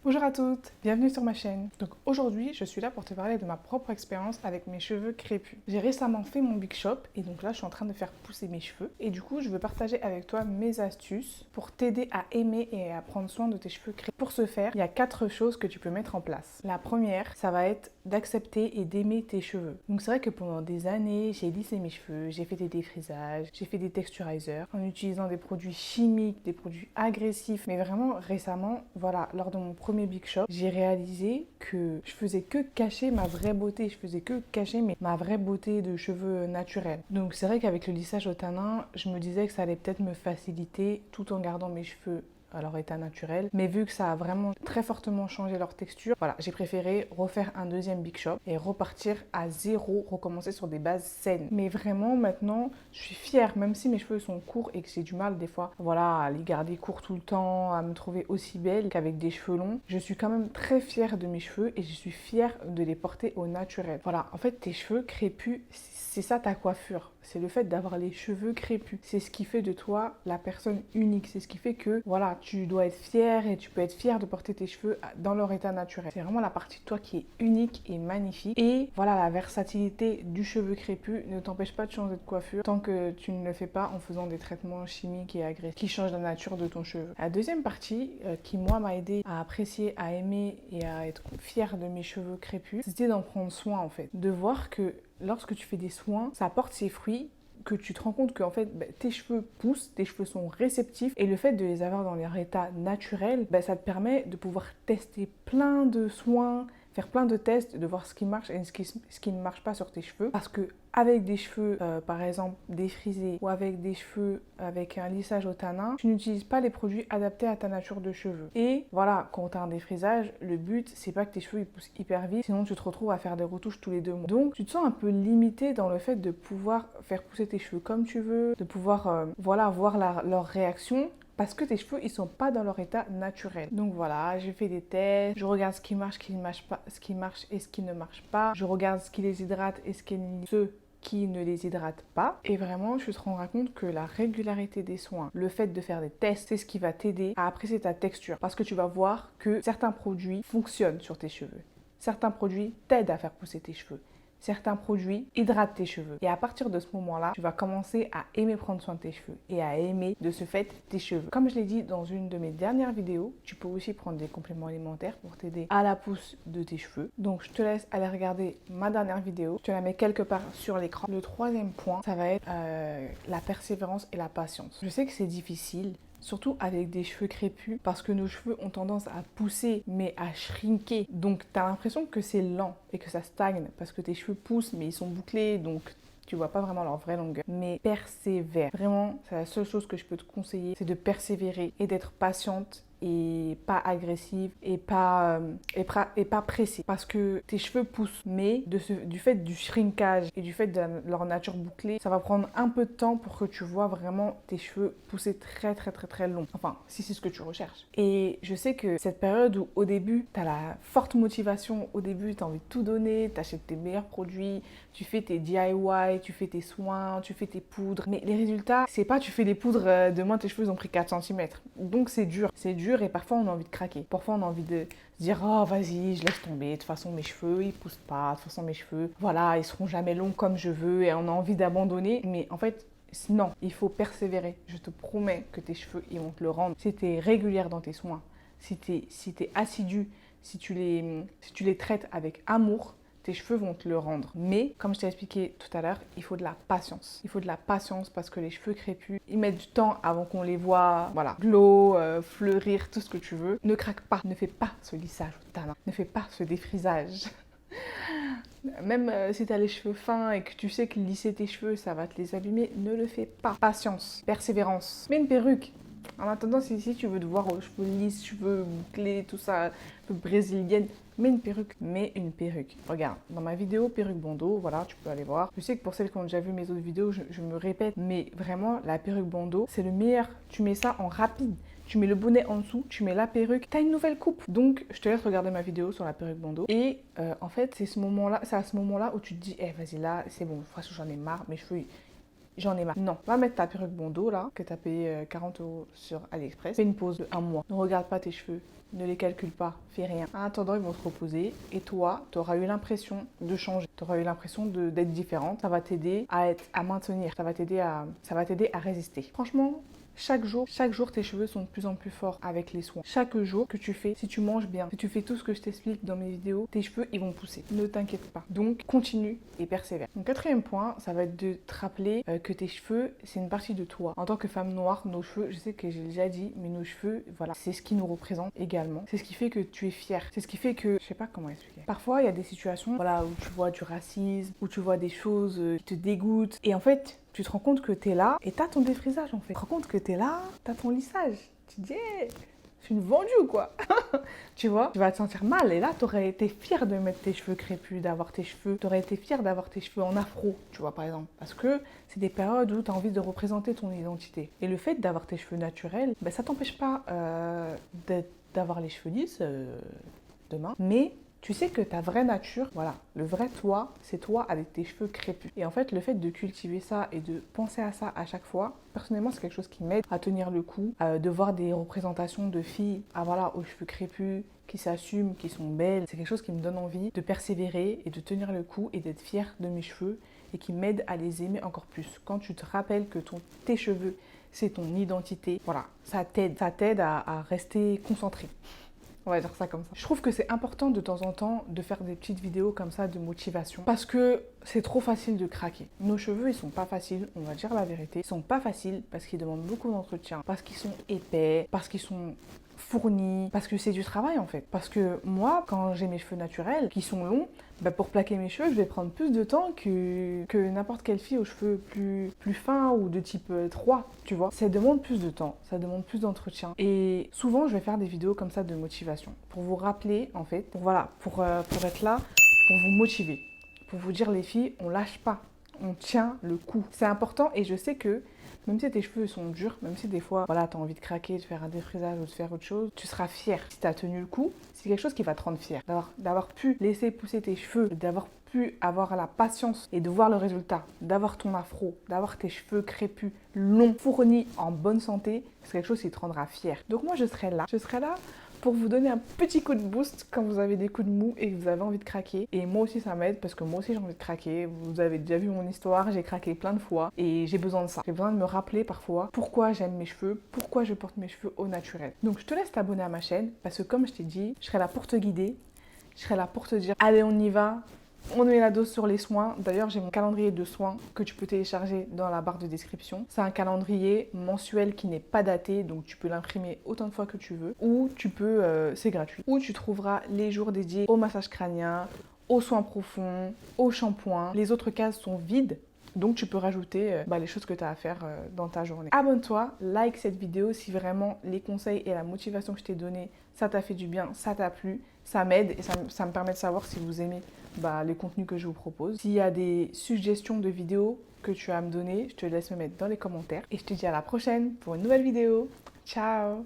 Bonjour à toutes, bienvenue sur ma chaîne. Donc aujourd'hui, je suis là pour te parler de ma propre expérience avec mes cheveux crépus. J'ai récemment fait mon Big Shop et donc là, je suis en train de faire pousser mes cheveux. Et du coup, je veux partager avec toi mes astuces pour t'aider à aimer et à prendre soin de tes cheveux crépus. Pour ce faire, il y a 4 choses que tu peux mettre en place. La première, ça va être d'accepter et d'aimer tes cheveux. Donc c'est vrai que pendant des années, j'ai lissé mes cheveux, j'ai fait des défrisages, j'ai fait des texturizers en utilisant des produits chimiques, des produits agressifs. Mais vraiment récemment, voilà, lors de mon premier Big Shop, j'ai réalisé que je faisais que cacher ma vraie beauté, je faisais que cacher ma vraie beauté de cheveux naturels. Donc c'est vrai qu'avec le lissage au tanin, je me disais que ça allait peut-être me faciliter tout en gardant mes cheveux à leur état naturel. Mais vu que ça a vraiment très fortement changé leur texture, voilà, j'ai préféré refaire un deuxième Big Shop et repartir à zéro, recommencer sur des bases saines. Mais vraiment, maintenant, je suis fière, même si mes cheveux sont courts et que j'ai du mal des fois, voilà, à les garder courts tout le temps, à me trouver aussi belle qu'avec des cheveux longs. Je suis quand même très fière de mes cheveux et je suis fière de les porter au naturel. Voilà, en fait, tes cheveux crépus, c'est ça ta coiffure. C'est le fait d'avoir les cheveux crépus. C'est ce qui fait de toi la personne unique. C'est ce qui fait que, voilà, tu dois être fière et tu peux être fière de porter tes cheveux dans leur état naturel. C'est vraiment la partie de toi qui est unique et magnifique. Et voilà, la versatilité du cheveu crépus ne t'empêche pas de changer de coiffure tant que tu ne le fais pas en faisant des traitements chimiques et agressifs qui changent la nature de ton cheveu. La deuxième partie qui, moi, m'a aidé à apprécier, à aimer et à être fière de mes cheveux crépus, c'était d'en prendre soin, en fait. De voir que lorsque tu fais des soins, ça apporte ses fruits, que tu te rends compte que en fait, tes cheveux poussent, tes cheveux sont réceptifs et le fait de les avoir dans leur état naturel, ça te permet de pouvoir tester plein de soins, faire plein de tests, de voir ce qui marche et ce qui ne marche pas sur tes cheveux. Parce que avec des cheveux, par exemple, défrisés ou avec des cheveux avec un lissage au tanin, tu n'utilises pas les produits adaptés à ta nature de cheveux. Et voilà, quand tu as un défrisage, le but, c'est pas que tes cheveux ils poussent hyper vite, sinon tu te retrouves à faire des retouches tous les 2 mois. Donc, tu te sens un peu limité dans le fait de pouvoir faire pousser tes cheveux comme tu veux, de pouvoir, voilà, voir leur réaction parce que tes cheveux, ils sont pas dans leur état naturel. Donc voilà, j'ai fait des tests, je regarde ce qui marche, ce qui ne marche pas, ce qui marche et ce qui ne marche pas. Je regarde ce qui les hydrate et ce qui ne les hydrate pas. Et vraiment, je te rends compte que la régularité des soins, le fait de faire des tests, c'est ce qui va t'aider à apprécier ta texture. Parce que tu vas voir que certains produits fonctionnent sur tes cheveux. Certains produits t'aident à faire pousser tes cheveux. Certains produits hydratent tes cheveux. Et à partir de ce moment-là, tu vas commencer à aimer prendre soin de tes cheveux et à aimer de ce fait tes cheveux. Comme je l'ai dit dans une de mes dernières vidéos, tu peux aussi prendre des compléments alimentaires pour t'aider à la pousse de tes cheveux. Donc je te laisse aller regarder ma dernière vidéo. Je te la mets quelque part sur l'écran. Le troisième point, ça va être la persévérance et la patience. Je sais que c'est difficile, surtout avec des cheveux crépus, parce que nos cheveux ont tendance à pousser, mais à shrinker. Donc, tu as l'impression que c'est lent et que ça stagne, parce que tes cheveux poussent, mais ils sont bouclés, donc tu vois pas vraiment leur vraie longueur. Mais persévère. Vraiment, c'est la seule chose que je peux te conseiller, c'est de persévérer et d'être patiente et pas agressive et pas pressée, parce que tes cheveux poussent, mais du fait du shrinkage et du fait de leur nature bouclée, ça va prendre un peu de temps pour que tu vois vraiment tes cheveux pousser très très très très long, enfin si c'est ce que tu recherches. Et je sais que cette période où au début tu as la forte motivation, au début tu as envie de tout donner, tu achètes tes meilleurs produits, tu fais tes DIY, tu fais tes soins, tu fais tes poudres, mais les résultats, c'est pas tu fais des poudres, demain tes cheveux ils ont pris 4 cm. Donc c'est dur et parfois on a envie de craquer. Parfois on a envie de se dire oh vas-y je laisse tomber, de toute façon mes cheveux ils poussent pas, de toute façon mes cheveux voilà ils seront jamais longs comme je veux, et on a envie d'abandonner. Mais en fait non, il faut persévérer. Je te promets que tes cheveux ils vont te le rendre si tu es régulière dans tes soins, si tu es assidue, si tu les traites avec amour, tes cheveux vont te le rendre. Mais, comme je t'ai expliqué tout à l'heure, il faut de la patience. Il faut de la patience parce que les cheveux crépus, ils mettent du temps avant qu'on les voit, voilà, glow, fleurir, tout ce que tu veux. Ne craque pas, ne fais pas ce lissage au tanin, ne fais pas ce défrisage. Même si tu as les cheveux fins et que tu sais que lisser tes cheveux, ça va te les abîmer, ne le fais pas. Patience, persévérance. Mets une perruque. En attendant, si tu veux te voir aux cheveux lisses, cheveux bouclés, tout ça, un peu brésilienne, mets une perruque. Mets une perruque. Regarde, dans ma vidéo perruque bandeau, voilà, tu peux aller voir. Je sais que pour celles qui ont déjà vu mes autres vidéos, je me répète, mais vraiment, la perruque bandeau, c'est le meilleur. Tu mets ça en rapide. Tu mets le bonnet en dessous, tu mets la perruque, t'as une nouvelle coupe. Donc, je te laisse regarder ma vidéo sur la perruque bandeau. Et en fait, c'est à ce moment-là où tu te dis, vas-y là, c'est bon, de toute façon, j'en ai marre, mes cheveux, j'en ai marre. Non, va mettre ta perruque Bondo là, que tu as payé 40 € sur AliExpress. Fais une pause de 1 mois. Ne regarde pas tes cheveux. Ne les calcule pas, fais rien. En attendant, ils vont se reposer et toi, tu auras eu l'impression de changer. Tu auras eu l'impression d'être différente. Ça va t'aider à maintenir. Ça va t'aider à résister. Franchement, chaque jour, tes cheveux sont de plus en plus forts avec les soins. Chaque jour que tu fais, si tu manges bien, si tu fais tout ce que je t'explique dans mes vidéos, tes cheveux, ils vont pousser. Ne t'inquiète pas. Donc, continue et persévère. Donc, quatrième point, ça va être de te rappeler que tes cheveux, c'est une partie de toi. En tant que femme noire, nos cheveux, je sais que j'ai déjà dit, mais nos cheveux, voilà, c'est ce qui nous représente également. C'est ce qui fait que tu es fière. C'est ce qui fait que, je sais pas comment expliquer. Parfois, il y a des situations, voilà, où tu vois du racisme, où tu vois des choses qui te dégoûtent. Et en fait, tu te rends compte que tu es là et tu as ton défrisage en fait. Tu te rends compte que tu es là, tu as ton lissage. Tu te dis, hey, je suis une vendue quoi. Tu vois, tu vas te sentir mal. Et là, tu aurais été fière de mettre tes cheveux crépus, d'avoir tes cheveux. Tu aurais été fière d'avoir tes cheveux en afro, tu vois, par exemple. Parce que c'est des périodes où tu as envie de représenter ton identité. Et le fait d'avoir tes cheveux naturels, ben, ça t'empêche pas d'avoir les cheveux lisses demain. Mais tu sais que ta vraie nature, voilà, le vrai toi, c'est toi avec tes cheveux crépus. Et en fait, le fait de cultiver ça et de penser à ça à chaque fois, personnellement, c'est quelque chose qui m'aide à tenir le coup, de voir des représentations de filles, voilà, aux cheveux crépus, qui s'assument, qui sont belles. C'est quelque chose qui me donne envie de persévérer et de tenir le coup et d'être fière de mes cheveux et qui m'aide à les aimer encore plus. Quand tu te rappelles que tes cheveux, c'est ton identité, voilà, ça t'aide à rester concentré. On va dire ça comme ça. Je trouve que c'est important de temps en temps de faire des petites vidéos comme ça de motivation parce que c'est trop facile de craquer. Nos cheveux, ils sont pas faciles, on va dire la vérité. Ils sont pas faciles parce qu'ils demandent beaucoup d'entretien, parce qu'ils sont épais, parce qu'ils sont fournis, parce que c'est du travail en fait. Parce que moi, quand j'ai mes cheveux naturels qui sont longs, bah pour plaquer mes cheveux, je vais prendre plus de temps que n'importe quelle fille aux cheveux plus fins ou de type 3, tu vois. Ça demande plus de temps, ça demande plus d'entretien. Et souvent, je vais faire des vidéos comme ça de motivation pour vous rappeler en fait, pour être là, pour vous motiver, pour vous dire les filles, on lâche pas, on tient le coup. C'est important et je sais que même si tes cheveux sont durs, même si des fois, voilà, tu as envie de craquer, de faire un défrisage ou de faire autre chose, tu seras fière. Si tu as tenu le coup, c'est quelque chose qui va te rendre fière. D'avoir pu laisser pousser tes cheveux, d'avoir pu avoir la patience et de voir le résultat, d'avoir ton afro, d'avoir tes cheveux crépus, longs, fournis, en bonne santé, c'est quelque chose qui te rendra fière. Donc moi, je serai là pour vous donner un petit coup de boost quand vous avez des coups de mou et que vous avez envie de craquer. Et moi aussi ça m'aide parce que moi aussi j'ai envie de craquer. Vous avez déjà vu mon histoire, j'ai craqué plein de fois et j'ai besoin de ça. J'ai besoin de me rappeler parfois pourquoi j'aime mes cheveux, pourquoi je porte mes cheveux au naturel. Donc je te laisse t'abonner à ma chaîne parce que comme je t'ai dit, je serai là pour te guider, je serai là pour te dire allez on y va. On met la dose sur les soins. D'ailleurs, j'ai mon calendrier de soins que tu peux télécharger dans la barre de description. C'est un calendrier mensuel qui n'est pas daté, donc tu peux l'imprimer autant de fois que tu veux. Ou tu peux, c'est gratuit. Ou tu trouveras les jours dédiés au massage crânien, aux soins profonds, au shampoing. Les autres cases sont vides. Donc tu peux rajouter les choses que tu as à faire dans ta journée. Abonne-toi, like cette vidéo si vraiment les conseils et la motivation que je t'ai donnée, ça t'a fait du bien, ça t'a plu, ça m'aide et ça me permet de savoir si vous aimez les contenus que je vous propose. S'il y a des suggestions de vidéos que tu as à me donner, je te laisse me mettre dans les commentaires. Et je te dis à la prochaine pour une nouvelle vidéo. Ciao!